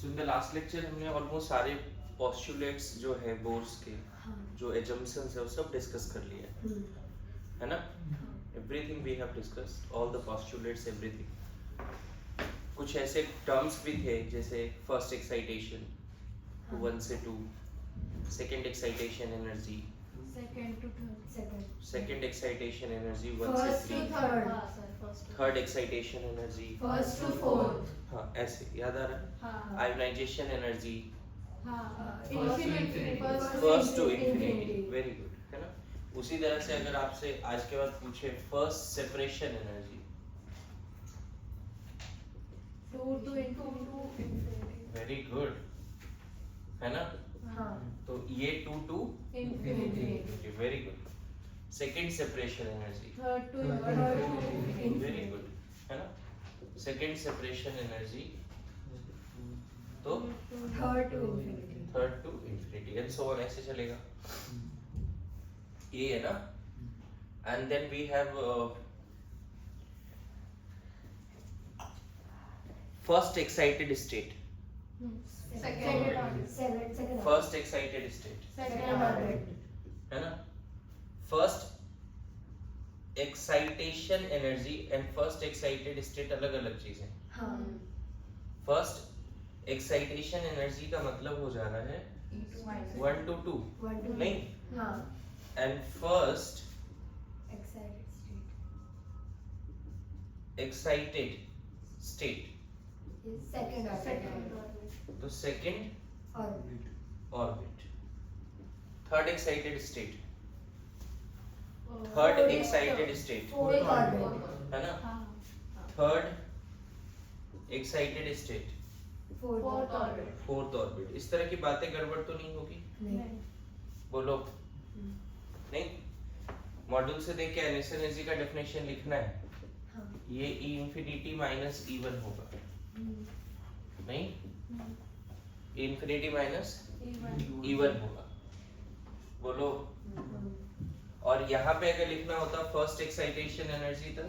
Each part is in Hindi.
So in the last lecture हमने ऑलमोस्ट सारे पोस्टुलेट्स जो है बोर्स के, जो एजम्पशंस है वो सब डिस्कस कर लिए है ना। Everything we have discussed, all the postulates, everything. कुछ ऐसे टर्म्स भी थे जैसे फर्स्ट एक्साइटेशन 1 से 2, second excitation energy, second excitation energy 1 से 3, थर्ड एक्साइटेशन एनर्जी 1 to 4, हाँ ऐसे याद आ रहा है। Ionisation energy first to infinity, very good है ना। उसी तरह से अगर आपसे आज के बाद पूछे first separation energy 2 to infinity, very good है ना। तो ये 2 to infinity, very good. Second separation energy 3rd to very infinity, good है ना। सेकंड सेपरेशन एनर्जी तो 3rd to infinity, third to infinity and so on, ऐसे चलेगा। ये है ना। And then we have first excited state, second first excited state orbit, है ना। First excitation energy and first excited state अलग अलग चीज है। फर्स्ट एक्साइटेशन एनर्जी का मतलब हो जा रहा है 1 to 2 नहीं, and first excited state second तो second orbit, orbit. Third excited state, third excited state fourth orbit, है ना। Third excited state, fourth orbit, fourth orbit. इस तरह की बातें गड़बड़ तो नहीं होगी, नहीं, बोलो नहीं। मॉड्यूल से देख के एनर्जी एनर्जी का डेफिनेशन लिखना है। ये E इंफिनिटी माइनस E1 होगा नहीं, E इंफिनिटी माइनस E1 होगा, बोलो। और यहाँ पे अगर लिखना होता फर्स्ट एक्साइटेशन एनर्जी तो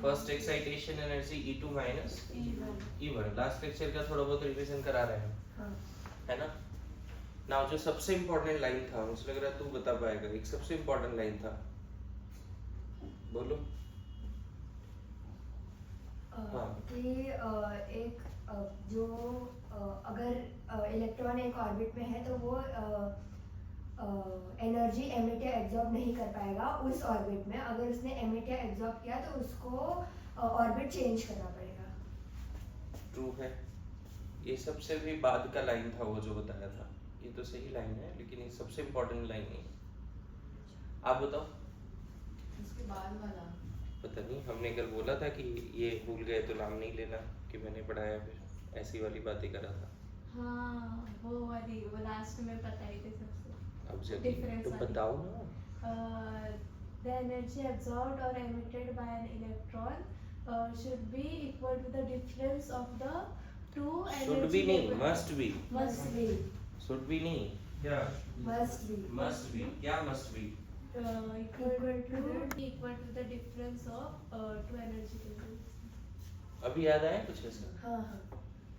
first excitation energy E2 minus E1। Last lecture का थोड़ा बहुत रिवीजन करा रहे हैं है ना। नाउ जो सबसे इम्पोर्टेंट लाइन था, मुझे लग रहा है तू बता पाएगा। एक सबसे इम्पोर्टेंट लाइन था, बोलो। कि एक जो अगर इलेक्ट्रॉन एक ऑर्बिट में है तो वो एनर्जी एमिट या एब्जॉर्ब नहीं कर पाएगा उस ऑर्बिट में। अगर उसने एमिट या एब्जॉर्ब किया तो उसको ऑर्बिट चेंज करना पड़ेगा। ट्रू है। ये सबसे भी बाद का लाइन था वो जो बताया था। ये तो सही लाइन है लेकिन ये सबसे इम्पोर्टेंट लाइन नहीं। आप बताओ। इसके बाद वाला पता नहीं, हमने कल बोला था कि ये भूल गए तो नाम नहीं लेना कि मैंने पढ़ाया, फिर ऐसी वाली बातें करा था। हाँ वो वाली, वो लास्ट में बताई थी सबसे। अब जब Difference तो वाली। बताओ ना। The energy absorbed or emitted by an electron should be equal to the difference of the two should energy भी नहीं, level. मस्ट भी। Must be. शुड भी नहीं, क्या मस्ट बी। मस्ट भी, क्या मस्ट भी। Equal to the difference of two energy levels. अभी याद आया कुछ ऐसा? हाँ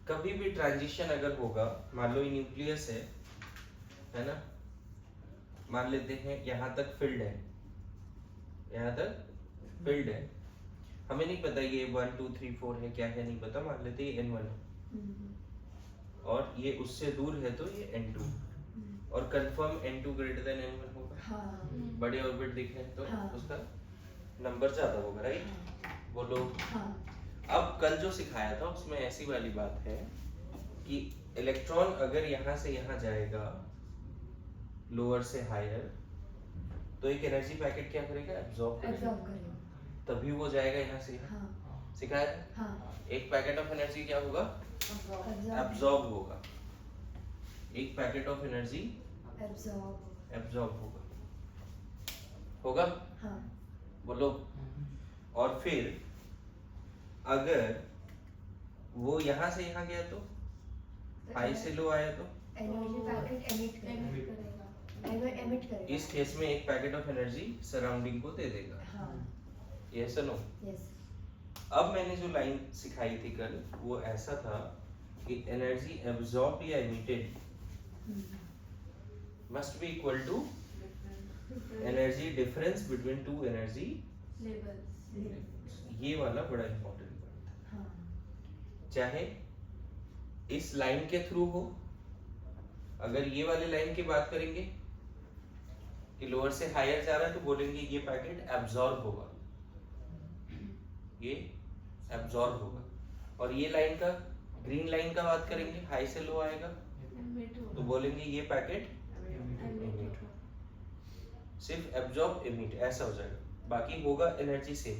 कभी भी ट्रांजिशन अगर होगा, मान लो ये न्यूक्लियस है ना। मान लेते हैं यहाँ तक फील्ड है, यहाँ तक फील्ड है। हमें नहीं पता ये 1 2 3 4 है क्या है, नहीं पता। मान लेते हैं N1 है और ये उससे दूर है तो ये N2, और confirm N2 greater than N1 होगा। बड़े ऑर्बिट दिख रहे हैं तो उसका नंबर ज्यादा होगा, राइट। बोलो। अब कल जो सिखाया था उसमें ऐसी वाली बात है कि इलेक्ट्रॉन अगर यहाँ से यहाँ जाएगा लोअर से हायर तो एक एनर्जी पैकेट क्या करेगा, एब्जॉर्ब करेगा, तभी वो जाएगा यहाँ से यहाँ। सिखाया था। एक पैकेट ऑफ एनर्जी क्या होगा, एब्जॉर्ब होगा। एक पैकेट ऑफ एनर्जी एब्जॉर्ब होगा। बोलो। और फिर अगर वो यहाँ से यहाँ गया तो हाई से लो आया तो एनर्जी पैकेट एमिट करेगा। इस केस में एक पैकेट ऑफ एनर्जी सराउंडिंग को दे देगा। यस और नो। यस। अब मैंने जो लाइन सिखाई थी कल वो ऐसा था कि एनर्जी एब्जॉर्ब या emitted must be equal to energy difference between two energy levels. ये वाला बड़ा इंपॉर्टेंट पॉइंट है। हाँ चाहे इस लाइन के थ्रू हो, अगर ये वाले लाइन की बात करेंगे कि लोअर से हायर जा रहा है तो बोलेंगे ये पैकेट एब्जॉर्ब होगा, ये एब्जॉर्ब होगा। और ये लाइन का, ग्रीन लाइन का बात करेंगे, हाई से लो आएगा तो बोलेंगे ये पैकेट एमिट। सिर्फ एब्जॉर्ब एमिट ऐसा हो जाएगा, बाकी होगा एनर्जी सेम।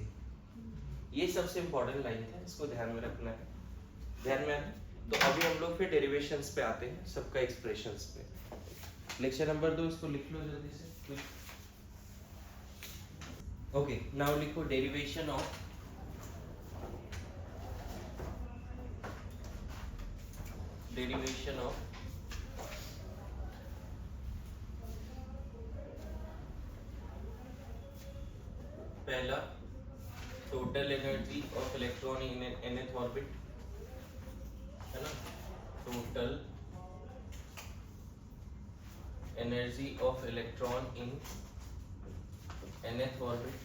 ये सबसे इंपॉर्टेंट लाइन है, इसको ध्यान में रखना है, ध्यान में है। तो अभी हम लोग फिर डेरिवेशंस पे आते हैं, सबका एक्सप्रेशंस पे। लेक्चर नंबर 2 इसको लिख लो जल्दी से। ओके, नाउ लिखो डेरिवेशन ऑफ पहला total energy of electron in nth orbit, है ना, total energy of electron in nth orbit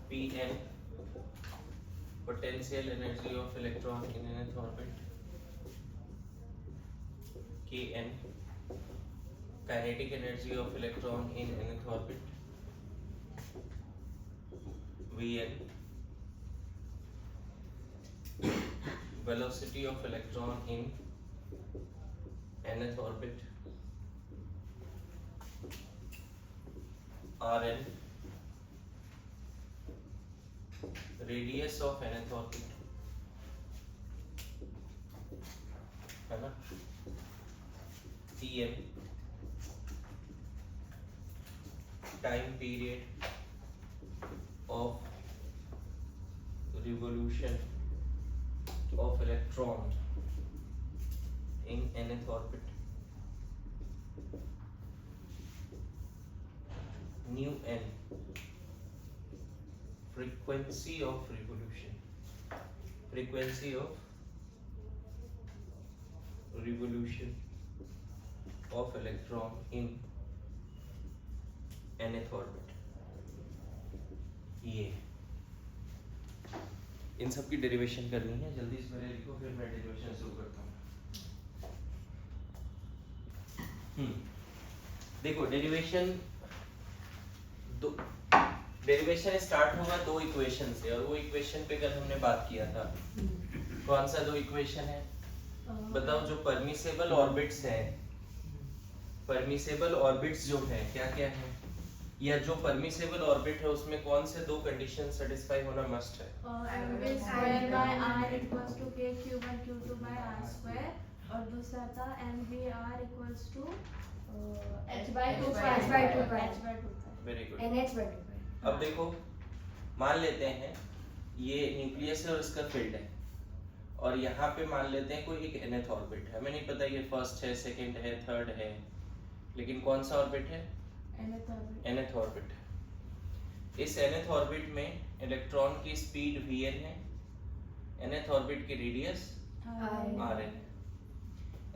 Pn, potential energy of electron in nth orbit Kn, kinetic energy of electron in nth orbit Vn, velocity of electron in nth orbit Rn, radius of nth orbit, है ना, Tm, time period of revolution of electron in nth orbit, nu n, frequency of revolution of electron in nth orbit। ये इन सब की डेरिवेशन करनी है, जल्दी से पहले लिखो फिर मैं डेरिवेशन शुरू करता हूँ। देखो डेरिवेशन स्टार्ट होगा दो इक्वेशन से, और वो इक्वेशन पे कल हमने बात किया था। कौन सा दो इक्वेशन है बताओ? जो परमिसेबल ऑर्बिट्स हैं, परमिसेबल ऑर्बिट्स जो है क्या क्या है, या जो परमिसेबल ऑर्बिट है उसमें कौन से दो कंडीशन सेटिस्फाई होना मस्ट है? mv square by r equals to k q1 q2 by r square, और दूसरा था mvr equals to h by 2 pi। Very good. NH/2 अब देखो, मान लेते हैं ये न्यूक्लियस है और इसका फील्ड है, और यहाँ पे मान लेते हैं कोई एक nth ऑर्बिट है। हमें नहीं पता ये फर्स्ट है, सेकंड है, थर्ड है, लेकिन कौन सा ऑर्बिट है? nth orbit. इस nth ऑर्बिट में इलेक्ट्रॉन की स्पीड vn है, nth ऑर्बिट की radius rn,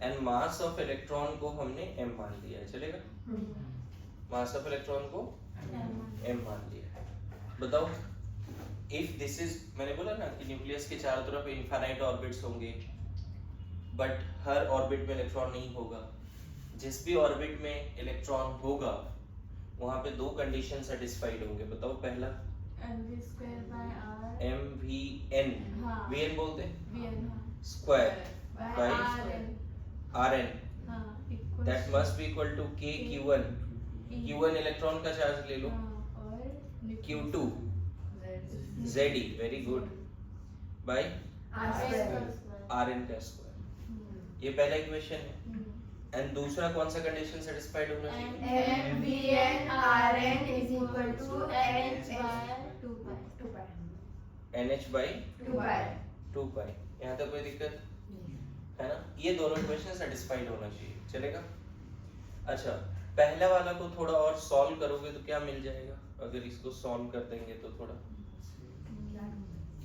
and mass of electron को हमने m मान लिया है, चलेगा? मास ऑफ इलेक्ट्रॉन को m मान लिया है। बताओ, इफ दिस इज, मैंने बोला ना कि न्यूक्लियस के चारों तरफ इनफाइनाइट ऑर्बिट्स होंगे, बट हर ऑर्बिट में इलेक्ट्रॉन नहीं होगा। जिस भी ऑर्बिट में इलेक्ट्रॉन होगा वहां पे दो कंडीशन सेटिस्फाइड होंगे। बताओ, पहला mv square by r, mvn, हाँ, vn बोलते हैं, vn square by by rn, हाँ, equals that must be equal to k q1, q1 electron का चार्ज ले लो, और q2 Ze, very good, by rn का स्क्वायर। ये पहला इक्वेशन है। एंड दूसरा कौन सा कंडीशन सेटिस्फाइड होना चाहिए? mvn rn is equal to nh by 2 pi। nh by 2 pi। 2 pi। यहाँ तक कोई दिक्कत है ना? ये दोनों इक्वेशन सेटिस्फाइड होना चाहिए, चलेगा? अच्छा, पहला वाला को थोड़ा और सॉल्व करोगे तो क्या मिल जाएगा? अगर इसको सॉल्व कर देंगे तो थोड़ा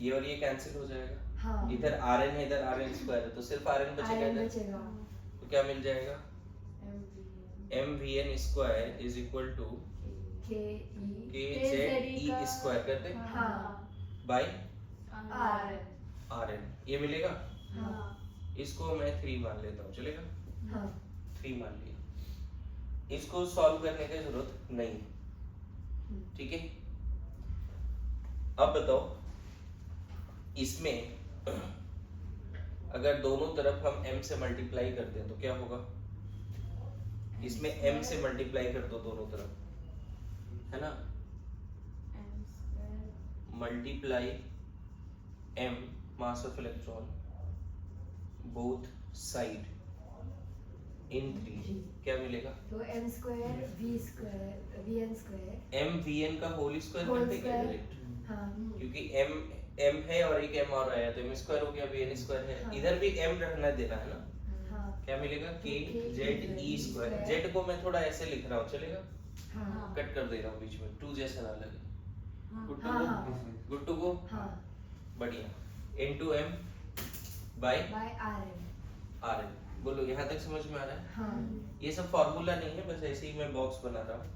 ये और ये कैंसिल हो जाएगा, हाँ इधर Rn है, इधर Rn स्क्वायर है, तो सिर्फ Rn बचेगा Rn इधर, बचेगा तो क्या मिल जाएगा? mvn square is equal to K kze square करते हाँ बाय आर Rn, ये मिलेगा। हाँ इसको मैं 3 मान लेता हूँ, चलेगा? हाँ 3 मान लिया। इसको सॉल्व करने की जरूरत नहीं है, ठीक है? अब बताओ, इसमें अगर दोनों तरफ हम m से मल्टीप्लाई करते हैं तो क्या होगा? इसमें m से मल्टीप्लाई कर दो दोनों तरफ, है ना? Multiply m mass of electron both side इन 3, क्या मिलेगा? तो m square vn square m vn का होल स्क्वायर Whole करते हैं square। डायरेक्ट, हाँ क्योंकि m है और एक m और आया तो m स्क्वायर हो गया, vn स्क्वायर है, हाँ। इधर भी m रहना देना है ना, हाँ क्या मिलेगा? k K z e square. z को मैं थोड़ा ऐसे लिख रहा हूँ, चलेगा? हाँ कट कर दे रहा हूँ बीच में, 2 जैसा ना लगे। गुड टू हाँ, गो, हाँ। गुड टू गो, हाँ बढ़िया। Into m by by Rn Rn, बोलो यहाँ तक समझ में आ रहा है? हाँ ये सब फॉर्मूला नहीं है, बस ऐसे ही मैं बॉक्स बना रहा हूँ।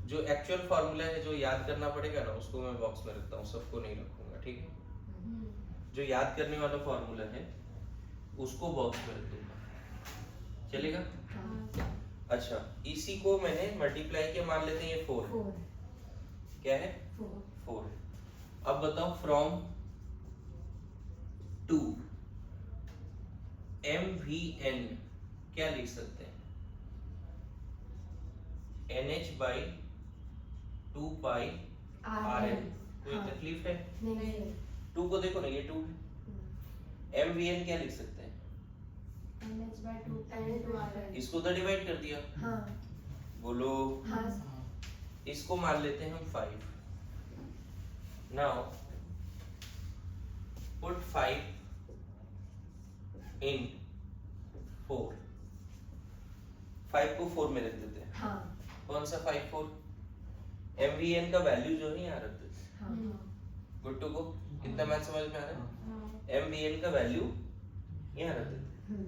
जो एक्चुअल फॉर्मूला है, जो याद करना पड़ेगा ना, उसको मैं बॉक्स में रखता हूँ, सबको नहीं रखूंगा, ठीक है? जो याद करने वाला फॉर्मूला है उसको बॉक्स में रख दूंगा, चलेगा? अच्छा, इसी को मैंने मल्टीप्लाई किया, मान लेते हैं ये 4 है। 4 क्या है? 4 है। अब बताओ, फ्रॉम 2 mvn क्या लिख सकते हैं? nh by 2 pi Rn। कोई हाँ। तकलीफ है? नहीं 2 को देखो ना, ये 2 है। mvn क्या लिख सकते हैं? इसको तो डिवाइड कर दिया, हाँ बोलो। हाँ इसको मान लेते हैं हम 5। नाउ पुट 5 इन 4। 5 को 4 में रख देते हैं। हाँ कौन सा 5 4? mvn का वैल्यू जो है यहाँ रख देते हैं। हाँ गुड टू गो, इतना मैथ समझ में आ रहा है? mvn का वैल्यू यहाँ रख देते हैं,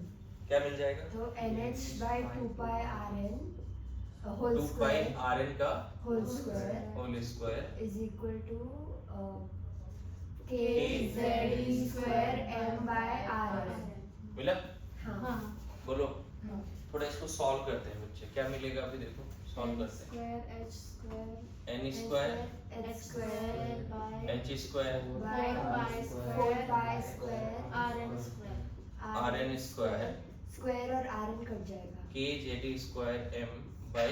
क्या मिल जाएगा? तो NH by 2 pi Rn whole 2 pi square Rn का whole square whole square is equal to KZE square m by Rn। मिला? हाँ बोलो, हाँ थोड़ा इसको सॉल्व करते हैं बच्चे, क्या मिलेगा अभी देखो, सॉल्व करते हैं। n square H square h square by 4 pi square Rn square square और Rn कट जाएगा k z square m by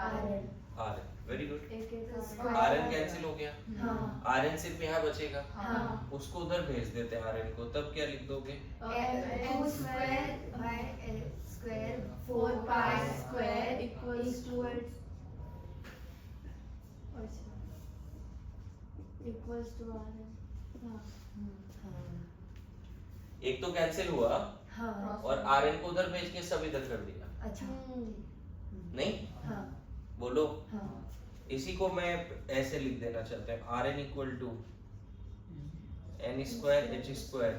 Rn Rn। Very good. Square Rn cancel हो गया, हाँ Rn सिर्फ यहाँ बचेगा, हाँ उसको उधर भेज देते हैं Rn को, तब क्या लिख दोगे? 2 square by square 4 pi square equals एक तो कैंसिल हुआ हाँ और Rn को उधर भेज के सब इधर कर दिया, अच्छा नहीं? हाँ बोलो, हाँ इसी को मैं ऐसे लिख देना चाहता हूँ, Rn equal to n square h square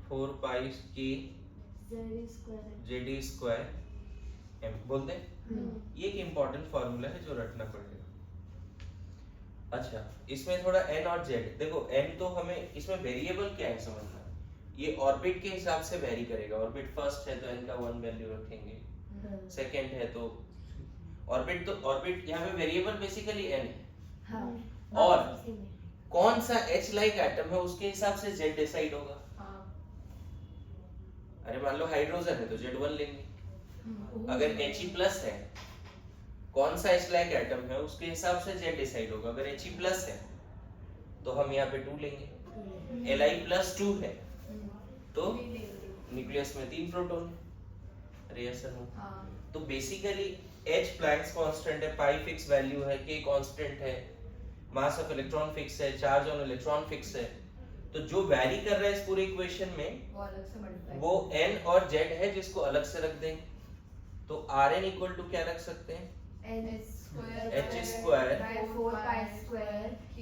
4 pi k z square m बोल दे। ये एक इम्पोर्टेंट फॉर्मूला है जो रटना पड़ेगा। अच्छा, इसमें थोड़ा n और z देखो, n तो हमें इसमें वेरिएबल क्या है समझना, ये ऑर्बिट के हिसाब से वेरी करेगा। ऑर्बिट फर्स्ट है तो n का 1 वैल्यू रखेंगे, सेकंड है तो ऑर्बिट, तो ऑर्बिट यहाँ पे वेरिएबल बेसिकली n है, हाँ और कौन सा h लाइक एटम है उसके हिसाब से z डिसाइड होगा। अरे मान लो हाइड्रोजन है तो Z1 लेंगे, अगर He प्लस है, कौन सा H लाइक एटम है उसके हिसाब से Z डिसाइड होगा। अगर He प्लस है तो हम यहाँ पे 2 लेंगे, Li प्लस 2 है तो न्यूक्लियस में 3 प्रोटॉन रिएक्शन हो। तो बेसिकली H प्लैंक्स कांस्टेंट है, पाई फिक्स वैल्यू है, K कांस्टेंट है, मास ऑफ इलेक्ट्रॉन फिक्स है, चार्ज ऑन इलेक्ट्रॉन फिक्स है। तो जो वैरी कर रहा है इस पूरे इक्वेशन में वो n और z है जिसको अलग से रख दें। तो Rn इक्वल टू क्या रख सकते हैं? h square by 4 pi square k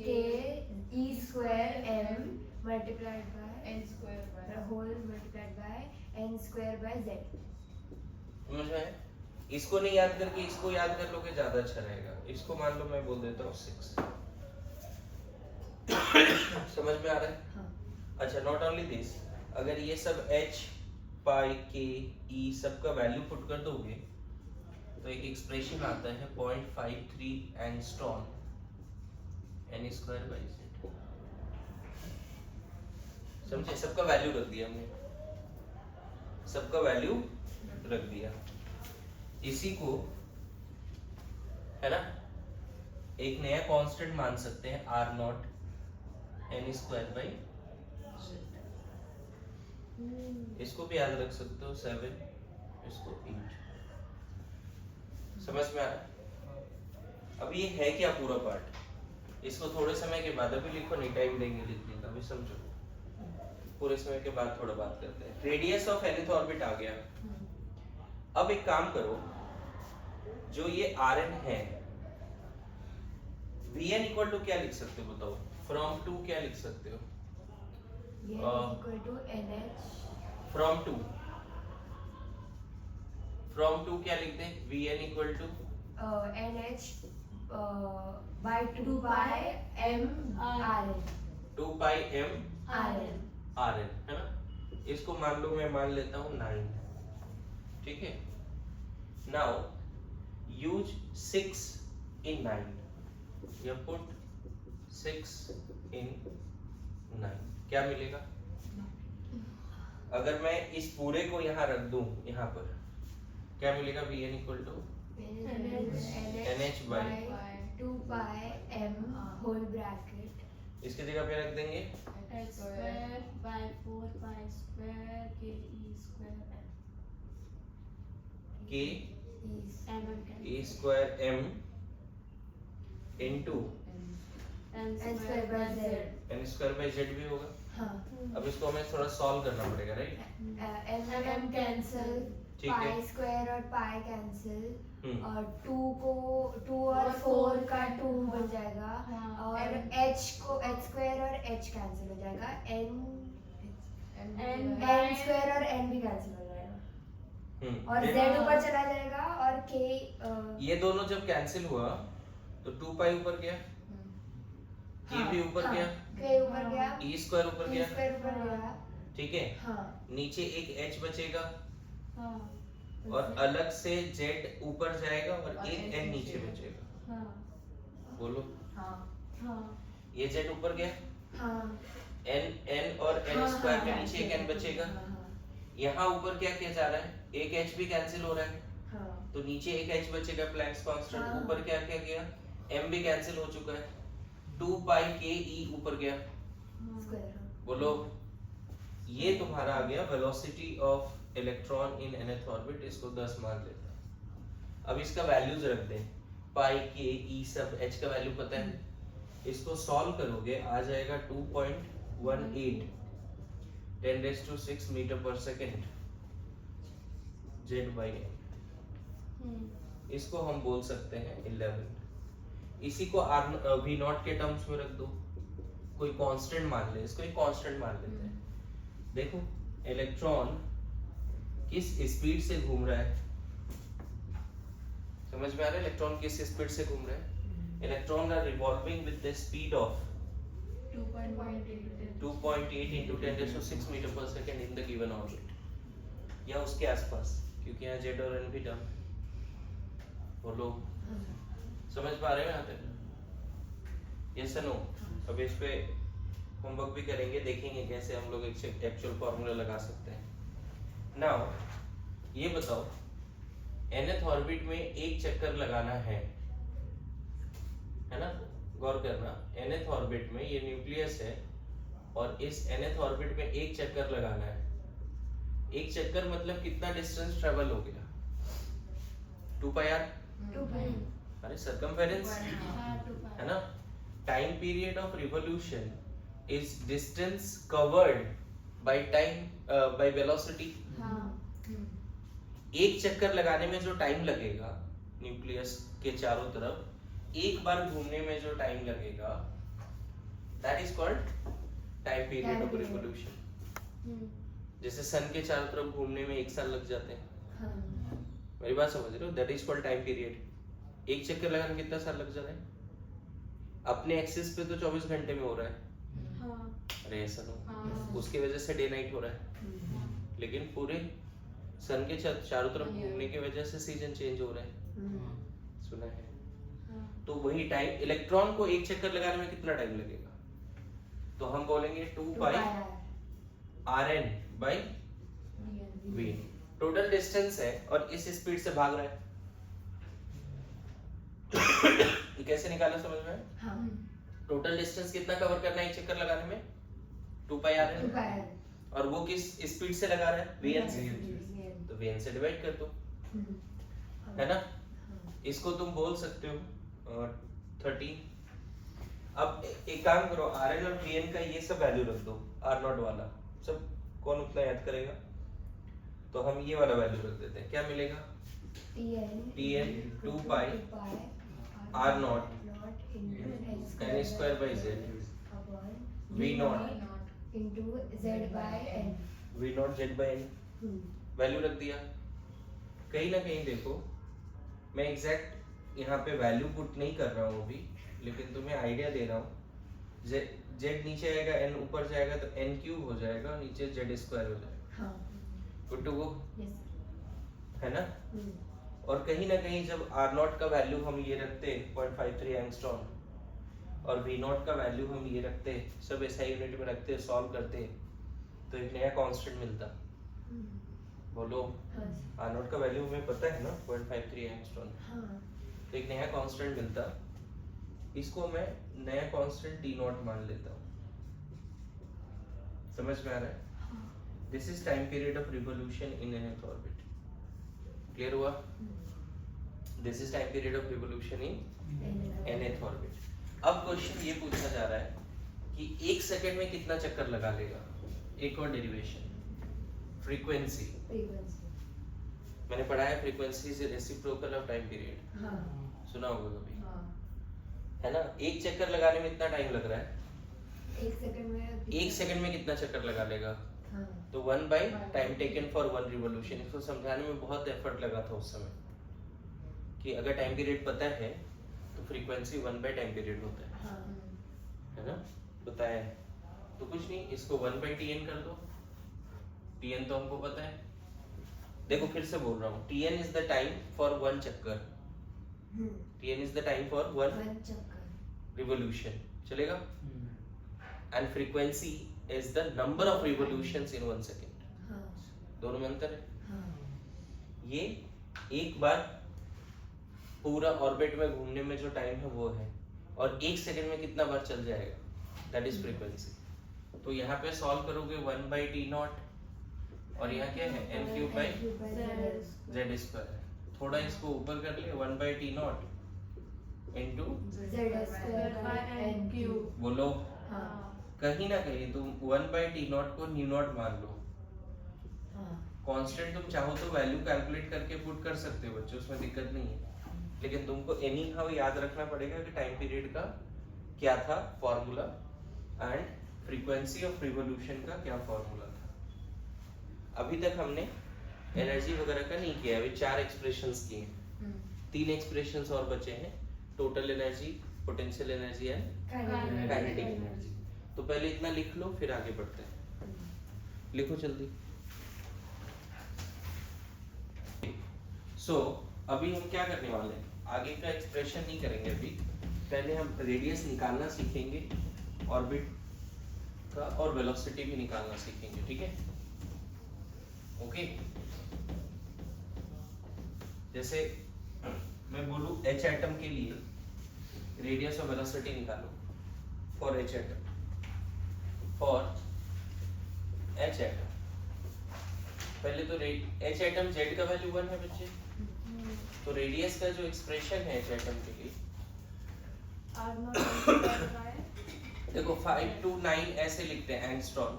e square m multiplied by n square by whole multiplied by n square by z. समझ में आया? इसको नहीं याद करके इसको याद कर लोगे ज्यादा अच्छा रहेगा। इसको मान लो मैं बोल देता हूँ 6। समझ में आ रहा है? हाँ. अच्छा, नॉट ओनली दिस, अगर ये सब h पाई के ई सबका वैल्यू पुट कर दोगे तो एक एक्सप्रेशन आता है 0.53 angstrom n square by z। समझे? सबका वैल्यू रख दिया हमने, सबका वैल्यू रख दिया। इसी को है ना एक नया कांस्टेंट मान सकते हैं r0 n स्क्वायर बाई, इसको भी याद रख सकते हो 7, इसको 8। समझ में आ रहा? अब ये है क्या पूरा पार्ट, इसको थोड़े समय के बाद, अभी लिखो नहीं, टाइम देंगे लिखने का, अभी समझो, पूरे समय के बाद थोड़ा बात करते हैं। रेडियस ऑफ nth ऑर्बिट आ गया। अब एक काम करो, जो ये Rn है, Vn इक्वल टू क्या लिख सकते हो बताओ? फ्रॉम टू क्या लिख सकते हो? ये equal to nh from to क्या लिखते हैं? Vn equal to nh by 2 pi m rn 2 pi m rn. Rn, है ना? इसको मान लो, मैं मान लेता हूँ 9, ठीक है? नाउ यूज 6 in 9, या पुट 6 in 9, क्या मिलेगा? अगर मैं इस पूरे को यहाँ रख दूं, यहाँ पर क्या मिलेगा? Vn equal to nh by 2 pi m whole bracket. इसकी जगह पे रख देंगे x square by 4 pi square k e square k m e square m into n square square by by z. z n square by z भी होगा। हाँ. अब इसको हमें थोड़ा सॉल्व करना पड़ेगा, राइट? m कैंसिल, ठीक है। पाई स्क्वायर और पाई कैंसिल, हम्म। और 2 और 4 का 2 बन जाएगा, हाँ। और h स्क्वायर और h कैंसिल हो जाएगा, n स्क्वायर और n भी कैंसिल हो जाएगा, और फिर z ऊपर चला जाएगा, और k ये दोनों जब कैंसिल हुआ तो 2 पाई ऊपर गया, k भी ऊपर गया, k ऊपर गया, e स्क्वायर ऊपर e गया, स्क्वायर ऊपर गया. ठीक है? हाँ. नीचे एक h बचेगा, हाँ और अलग से z ऊपर जाएगा, और एक n नीचे बचेगा। हाँ बोलो, हाँ ये z ऊपर गया, हाँ. n और n हाँ, स्क्वायर हाँ, के नीचे एक n बचेगा। हाँ, यहाँ ऊपर क्या किया जा रहा है? एक h भी कैंसिल हो रहा है, हाँ. तो नीचे एक h बचेगा प्लैंक्स कांस्टेंट। हाँ। ऊपर क्या क्या गया? m भी कैंसिल हो चुका है, 2 पाई k e ऊपर गया। स्क्वायर. बोलो, ये तुम्हारा आ गया velocity of electron in nth orbit. इसको 10 मान लेता है। अब इसका वैल्यूज रख दें, पाई k e सब h का वैल्यू पता है, इसको सॉल्व करोगे आ जाएगा 2.18 10⁻⁶ मीटर पर सेकंड z by m। इसको हम बोल सकते हैं 11। इसी को v0 के टर्म्स में रख दो, कोई कांस्टेंट मान ले, इसको एक कांस्टेंट मान लेते हैं। देखो इलेक्ट्रॉन किस स्पीड से घूम रहा है, समझ में आ रहा है? इलेक्ट्रॉन किस स्पीड से घूम रहा है? Electron are revolving with the speed of 2.8 into 10⁻⁶ metre पर second in the given orbit, या उसके आसपास, क्योंकि यहाँ z और n भी टर्म। बोलो, समझ पा रहे हो यहाँ तक? Yes no? अब इस पे होमवर्क भी करेंगे, देखेंगे कैसे हम लोग एक्चुअल फार्मूला लगा सकते हैं। नाउ ये बताओ, nth ऑर्बिट में एक चक्कर लगाना है ना? गौर करना, nth ऑर्बिट में ये न्यूक्लियस है, और इस nth ऑर्बिट में एक चक्कर लगाना है। एक चक्कर मतलब कितना डिस्टेंस ट्रेवल हो गया? 2 पाई r, 2 pi. अरे सरकमफेरेंस है ना? Time period of revolution is distance covered by time by velocity. एक चक्कर लगाने में जो टाइम लगेगा न्यूक्लियस के चारों तरफ, एक बार घूमने में जो टाइम लगेगा, that is called time time period of Time period. Revolution. जैसे सन के चारों तरफ घूमने में 1 साल लग जाते हैं, हाँ मेरी बात समझ रहे हो? That is called time period. एक चक्कर लगाने में कितना साल लग जा रहा है? अपने एक्सिस पे तो 24 घंटे में हो रहा है। अरे ऐसा ना, उसकी वजह से डे नाइट हो रहा है, लेकिन पूरे सन के चारों तरफ घूमने की वजह से सीजन चेंज हो रहा है। सुना है? तो वही टाइम, इलेक्ट्रॉन को एक चक्कर लगाने में कितना टाइम लगेगा? तो हम बोलेंगे 2 पाई Rn by v। Total distance है और इस स्पीड से भाग रहा है। ये कैसे निकाला समझ में? हाँ टोटल डिस्टेंस कितना कवर करना है एक चक्कर लगाने में? 2 पाई Rn। और वो किस स्पीड से लगा रहा है? Vn से। तो Vn से डिवाइड कर दो, है ना? इसको तुम बोल सकते हो 13। अब एक काम करो, Rn और Vn का ये सब वैल्यू रख दो, R0 वाला सब कौन उतना याद करेगा? तो हम ये वाला वैल्यू रख देते हैं, क्या मिलेगा? Tn 2 pi R0 n square by z V0 into z by n। V0 z by n value रख दिया। कहीं ना कहीं देखो, मैं एग्जैक्ट यहाँ पे वैल्यू पुट नहीं कर रहा हूँ अभी, लेकिन तुम्हें आइडिया दे रहा हूँ। z नीचे आएगा, n ऊपर जाएगा तो n क्यूब हो जाएगा और नीचे z स्क्वायर हो जाएगा। गुड टू गो, है ना? और कहीं ना कहीं जब R0 का वैल्यू हम ये रखते 0.53 एंगस्ट्रॉम और V0 का वैल्यू हम ये रखते, सब ऐसा यूनिट में रखते, सॉल्व करते, तो एक नया कांस्टेंट मिलता। बोलो, R0 का वैल्यू हमें पता है ना, 0.53 एंगस्ट्रॉम। तो एक नया कांस्टेंट मिलता, इसको मैं नया कांस्टेंट T0 मान लेता हूँ। समझ में आ रहा है? This is time period of revolution in nth orbit. Clear हुआ? This is time period of revolution in nth orbit. अब क्वेश्चन ये पूछा जा रहा है कि 1 सेकंड में कितना चक्कर लगा लेगा? एक और डेरिवेशन, फ्रीक्वेंसी। मैंने पढ़ा है frequency is reciprocal of time period. सुना होगा कभी, है ना? एक चक्कर लगाने में इतना टाइम लग रहा है, 1 सेकंड में कितना चक्कर लगा लेगा? तो 1 by time taken for 1 revolution. इसको समझाने में बहुत एफर्ट लगा था उस समय, कि अगर टाइम पीरियड पता है तो फ्रीक्वेंसी 1 बाई टाइम पीरियड होता है ना? बताया है। तो कुछ नहीं, इसको 1 बाई Tn कर दो। Tn तो हमको पता है। देखो फिर से बोल रहा हूँ, Tn is the time for 1 चक्कर। Tn is the time for 1 revolution. चलेगा? And frequency is the number of revolutions in 1 second। दोनों में अंतर है। ये एक बार पूरा ऑर्बिट में घूमने में जो टाइम है वो है, और 1 सेकंड में कितना बार चल जाएगा, दैट इज फ्रीक्वेंसी। तो यहाँ पे सॉल्व करोगे 1 बाई T0 और यहाँ क्या है n cube by z square. थोड़ा इसको ऊपर कर ले, 1 by T0 into z square by n cube. बोलो, कहीं ना कहीं तुम 1 बाई T0 को न्यू नॉट मान लो। कांस्टेंट तुम चाहो तो वैल्यू कैलकुलेट करके पुट कर सकते हो बच्चों, उसमें दिक्कत नहीं है, लेकिन तुमको एनी हाउ याद रखना पड़ेगा कि टाइम पीरियड का क्या था formula and frequency of revolution का क्या फॉर्मूला था। अभी तक हमने एनर्जी वगैरह का नहीं किया, अभी 4 एक्सप्रेशंस किए हैं, 3 एक्सप्रेशंस और बचे हैं, total energy, potential energy and kinetic energy. तो पहले इतना लिख लो, फिर आगे बढ़ते हैं। लिखो जल्दी। सो अभी हम क्या करने वाले हैं, आगे का एक्सप्रेशन नहीं करेंगे अभी, पहले हम रेडियस निकालना सीखेंगे ऑर्बिट का, और वेलोसिटी भी निकालना सीखेंगे, ठीक है? ओके। जैसे मैं बोलूं H एटम के लिए रेडियस और वेलोसिटी निकालो for H atom, for H atom. पहले तो H एटम Z का वैल्यू 1 है बच्चे, तो रेडियस का जो एक्सप्रेशन है H एटम के लिए, देखो 529 ऐसे लिखते हैं angstrom,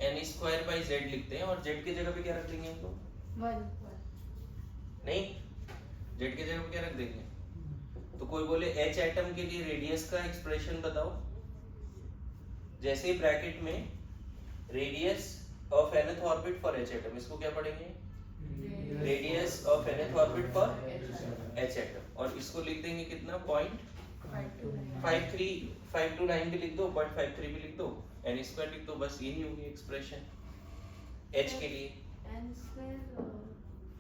n square by z लिखते हैं, और z की जगह पे क्या रख देंगे हम लोग? 1 नहीं, z की जगह पे क्या रख देंगे? तो कोई बोले H एटम के लिए रेडियस का एक्सप्रेशन बताओ, जैसे ही ब्रैकेट में radius of nth orbit for h atom, इसको क्या पढ़ेंगे? Radius of nth orbit for h atom, और इसको लिख देंगे कितना? 0.529 भी लिख दो, 0.53 भी लिख दो, n स्क्वायर लिख दो, बस यही होगी एक्सप्रेशन h के लिए। n स्क्वायर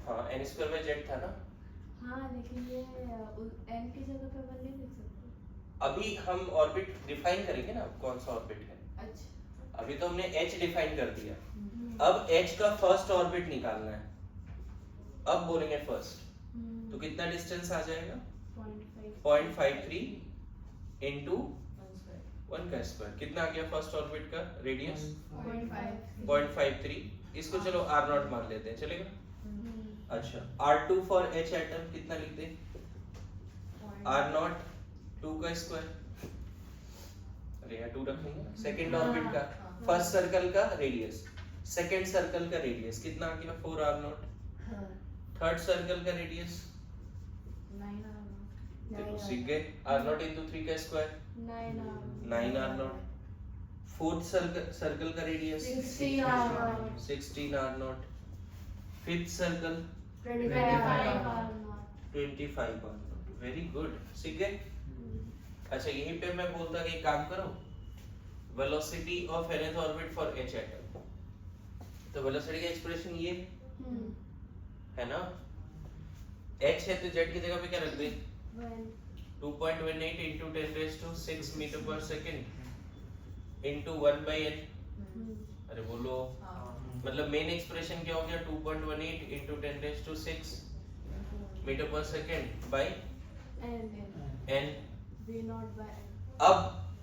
हाँ n स्क्वायर बाय z था ना। हाँ लेकिन ये n की जगह पे 1 नहीं लिख सकते। अभी हम ऑर्बिट डिफाइन करेंगे ना, कौन सा ऑर्बिट है। अच्छा अभी तो हमने h डिफाइन कर दिया, अब h का फर्स्ट ऑर्बिट निकालना है। अब बोलेंगे फर्स्ट, तो कितना डिस्टेंस आ जाएगा? 0.53 इनटू 1 का स्क्वायर। कितना आ गया फर्स्ट ऑर्बिट का रेडियस? 0.53। इसको चलो r0 मान लेते हैं, चलेगा? अच्छा, r2 फॉर h एटम कितना लिखते हैं? r0 2 का स्क्वायर। अरे यार 2 रखेंगे। सेकंड ऑर्बिट का फर्स्ट सर्कल का रेडियस, सेकंड सर्कल का रेडियस कितना आ गया? 4r0। थर्ड सर्कल का रेडियस 9r0 देखो सीख गए, r0 into 3 का स्क्वायर 9r0। फोर्थ सर्कल का radius 16r0। Fifth circle 25r0। Very good, सीख गए। अच्छा यहीं पे मैं बोलता कि एक काम करो, velocity of nth orbit for h atom, तो वेलोसिटी का एक्सप्रेशन ये है ना, h है तो z की जगह पे क्या रख दें? 2.18 into 10⁶ मीटर पर सेकंड into 1/n। अरे बोलो, मतलब मेन एक्सप्रेशन क्या हो गया? 2.18 into 10⁶ मीटर पर सेकंड बाय n।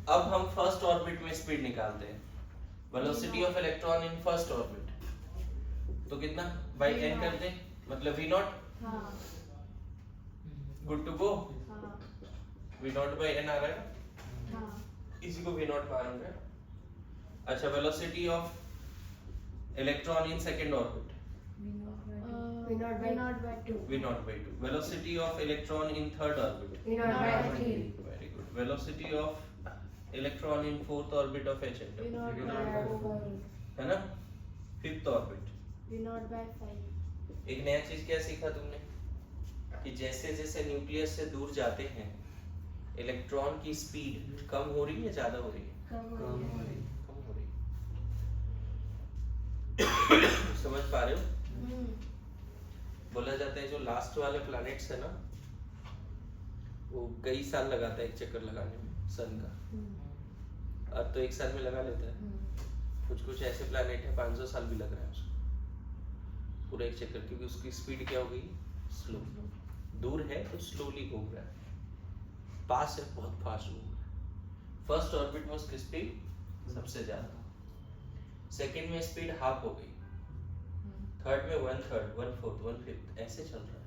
अब हम फर्स्ट ऑर्बिट में स्पीड निकालते हैं, velocity of electron in first orbit, तो कितना? बाय n कर दें, मतलब v0। Good to go. v0 by n आ रहा है, इसी को v0 मानूंगा। अच्छा, velocity of electron in second orbit v0 by 2। Velocity of electron in third orbit very good. Velocity of electron in fourth orbit of h atom है ना। फिफ्थ ऑर्बिट एक नया चीज क्या सीखा तुमने कि जैसे जैसे न्यूक्लियस से दूर जाते हैं इलेक्ट्रॉन की स्पीड कम हो रही है, ज्यादा हो रही है? कम हो रही है। समझ पा रहे हो? बोला जाता है जो लास्ट वाले प्लैनेट्स है ना, वो कई साल लगाता है एक चक्कर लगाने में सन का। अब तो एक साल में लगा लेता है। कुछ कुछ ऐसे प्लैनेट है 500 साल भी लग रहा है उसको पूरा एक चक्कर, क्योंकि उसकी स्पीड क्या हो गई? स्लो। दूर है तो स्लोली घूम रहा है, पास है बहुत फास्ट घूम रहा है। फर्स्ट ऑर्बिट में उसकी स्पीड सबसे ज्यादा, सेकंड में स्पीड हाफ हो गई, थर्ड में 1/3, 1/4, 1/5 ऐसे चल रहा है।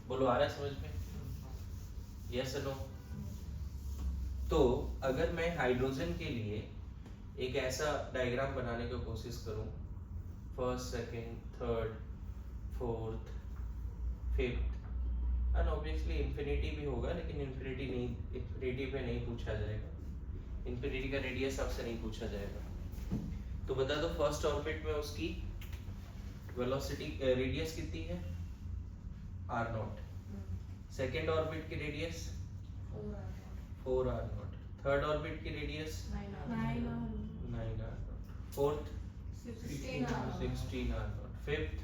बोलो आ रहा है समझ में? Yes no? तो अगर मैं हाइड्रोजन के लिए एक ऐसा डायग्राम बनाने की कोशिश करूं, first, second, third, fourth, fifth, and obviously infinity भी होगा, लेकिन इंफिनिटी पे नहीं पूछा जाएगा, इंफिनिटी का रेडियस आपसे नहीं पूछा जाएगा। तो बता दो फर्स्ट ऑर्बिट में उसकी वेलोसिटी रेडियस कितनी है? r0। सेकंड ऑर्बिट की रेडियस 4r0। थर्ड ऑर्बिट की radius 9r0। Fourth 16r0। Fifth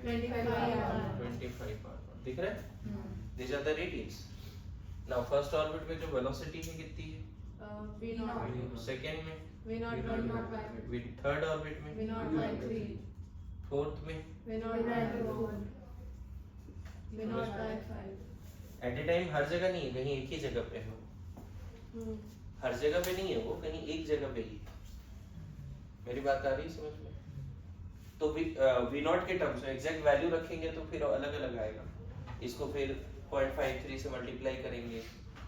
25r0। दिख रहा है? These are the radius. Now first orbit में जो velocity है कितनी है? सेकंड में थर्ड ऑर्बिट में फोर्थ में एट ए टाइम हर जगह नहीं है, कहीं एक ही जगह पे हो, हर जगह पे नहीं है वो, कहीं एक जगह पे ही। मेरी बात आ रही है समझ में? तो v0 के टर्म्स में एग्जैक्ट वैल्यू रखेंगे तो फिर अलग अलग आएगा। इसको फिर 0.53 से मल्टीप्लाई करेंगे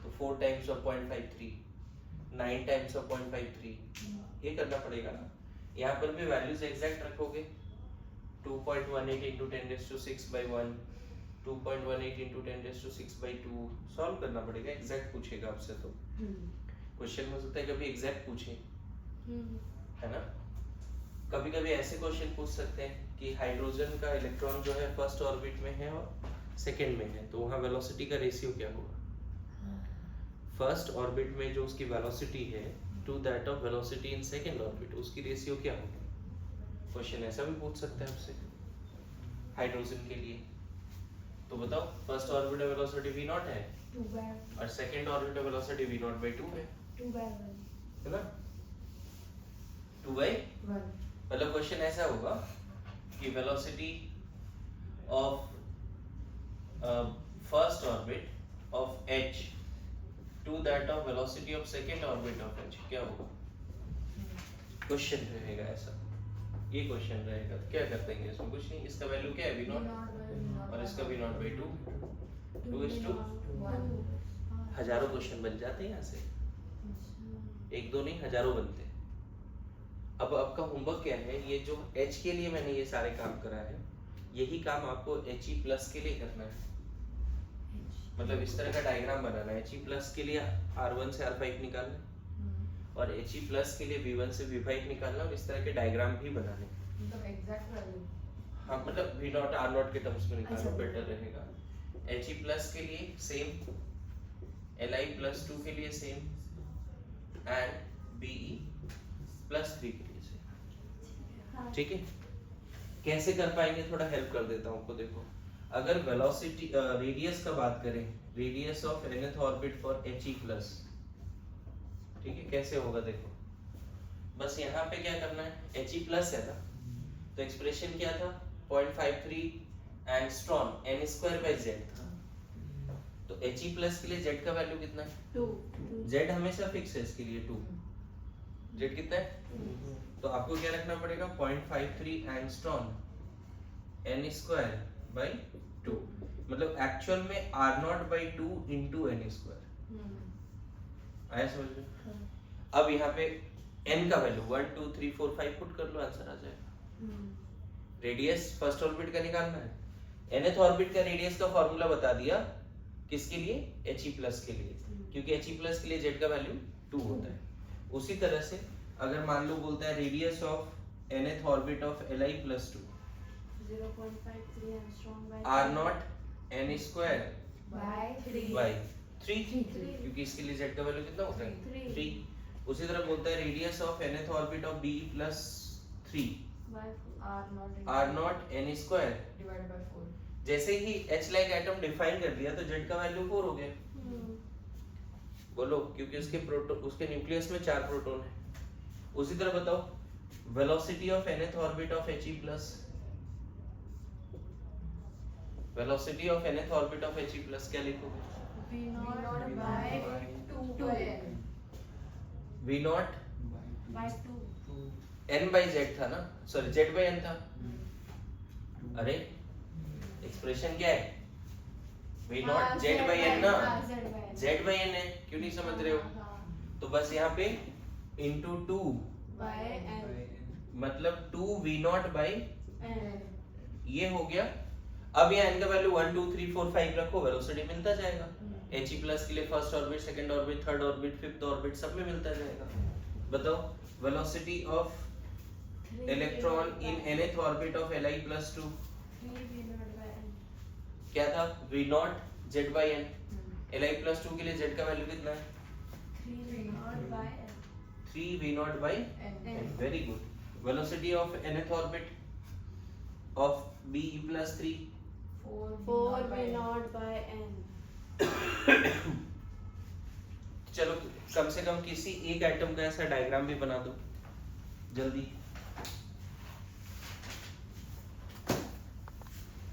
तो 4 टाइम्स ऑफ 0.53, 9 टाइम्स ऑफ 0.53, ये करना पड़ेगा ना। यहाँ पर भी वैल्यूज एग्जैक्ट रखोगे, 2.18 into 10⁶/1, 2.18 into 10⁶/2 सॉल्व करना पड़ेगा। एग्जैक्ट पूछेगा आपसे तो क्वेश्चन हो सकता है कभी एग्जैक्ट पूछे, है ना। कभी कभी ऐसे क्वेश्चन पूछ सकते हैं कि हाइड्रोजन का इलेक्ट्रॉन जो है फर्स्ट ऑर्बिट में है और सेकंड में है, तो वहाँ वेलोसिटी का रेशियो क्या होगा? फर्स्ट ऑर्बिट में जो उसकी वेलोसिटी है to that of velocity in second orbit, उसकी रेशियो क्या होगी? क्वेश्चन ऐसा भी पूछ सकते हैं आपसे हाइड्रोजन के लिए। तो बताओ, first orbit velocity v not है 2 by और second orbit velocity v not by 2 है 2 by 1 है ना। 2 बाई 1 मतलब क्वेश्चन ऐसा होगा कि velocity of first orbit of h to that of velocity of second orbit of h क्या होगा? क्वेश्चन रहेगा ऐसा, ये क्वेश्चन रहेगा। तो क्या कर देंगे इसमें? कुछ नहीं, इसका वैल्यू क्या है v नॉट और इसका v नॉट बाई 2 2:1। हजारों क्वेश्चन बन जाते हैं यहाँ से, एक दो नहीं हजारों बनते हैं। अब आपका होमवर्क क्या है? ये जो h के लिए मैंने ये सारे काम करा है, यही काम आपको He+ के लिए करना है। मतलब इस तरह का डायग्राम बनाना है। He+ के लिए R1 से R5 निकालना है और He+ के लिए V1 से V5 निकालना और इस तरह के डायग्राम भी बनाने हैं। मतलब एग्जैक्ट वैल्यू। हाँ, मतलब V नॉट R नॉट के टर्म्स में निकालो, अच्छा। बेटर रहेगा। He+ के लिए सेम, Li+2 के लिए सेम एंड Be+3 के लिए सेम। ठीक है, कैसे कर पाएंगे? थोड़ा हेल्प कर देता हूँ आपको। देखो, अगर वेलोसिटी रेडियस का बात करें, radius of nth orbit for He+, ठीक है, कैसे होगा? देखो, बस यहाँ पे क्या करना है, He+ है ना, तो एक्सप्रेशन क्या था? 0.53 एंगस्ट्रॉम n² z था। तो He+ के लिए z का वैल्यू कितना है? 2 z हमेशा फिक्स है इसके लिए 2। z कितना है? तो आपको क्या रखना पड़ेगा? 0.53 एंगस्ट्रॉम n²/2, मतलब एक्चुअल में R0/2 into n²। आया समझ में? अब यहाँ पे n का वैल्यू 1 2 3 4 5 पुट कर लो, आंसर आ जाएगा। रेडियस फर्स्ट ऑर्बिट का निकालना है। nth ऑर्बिट का रेडियस का फॉर्मूला बता दिया, किसके लिए? He+ के लिए, क्योंकि He+ के लिए z का वैल्यू 2 होता है। उसी तरह से अगर मान लो बोलता है radius of nth orbit of Li+2 0.53 angstrom by R0 n² by 3 by 3, क्योंकि इसके लिए z का वैल्यू कितना होता है? 3। उसी तरह बोलता है radius of nth orbit of Be+3 R0 n² divide by 4। जैसे ही H लाइक एटम डिफाइन कर दिया तो z का वैल्यू 4 हो गया। बोलो, क्योंकि उसके न्यूक्लियस में 4 प्रोटॉन है। उसी तरह बताओ velocity of nth orbit of He+, velocity of nth orbit of He+ क्या लिखोगे? v not by 2 v not by 2 n/z था ना, सॉरी z/n था। अरे एक्सप्रेशन क्या है? v नॉट z/n ना, z/n है, क्यों नहीं समझ रहे हो? तो बस यहाँ पे into 2 बाय n मतलब 2 v नॉट बाई n ये हो गया। अब यहाँ n का वैल्यू 1 2 3 4 5 रखो, वेलोसिटी मिलता जाएगा। He+ के लिए first orbit, second orbit, third orbit, fifth orbit सब में मिलता जाएगा। बताओ velocity of electron in nth orbit of Li+2 3 v not by n क्या था? v not z/n। Li+2 के लिए z का वैल्यू कितना है? 3 v not by n 3 v not by n। Very good. Velocity of nth orbit of Be+3 4 v not by n। चलो कम से कम किसी एक आइटम का ऐसा डायग्राम भी बना दो जल्दी।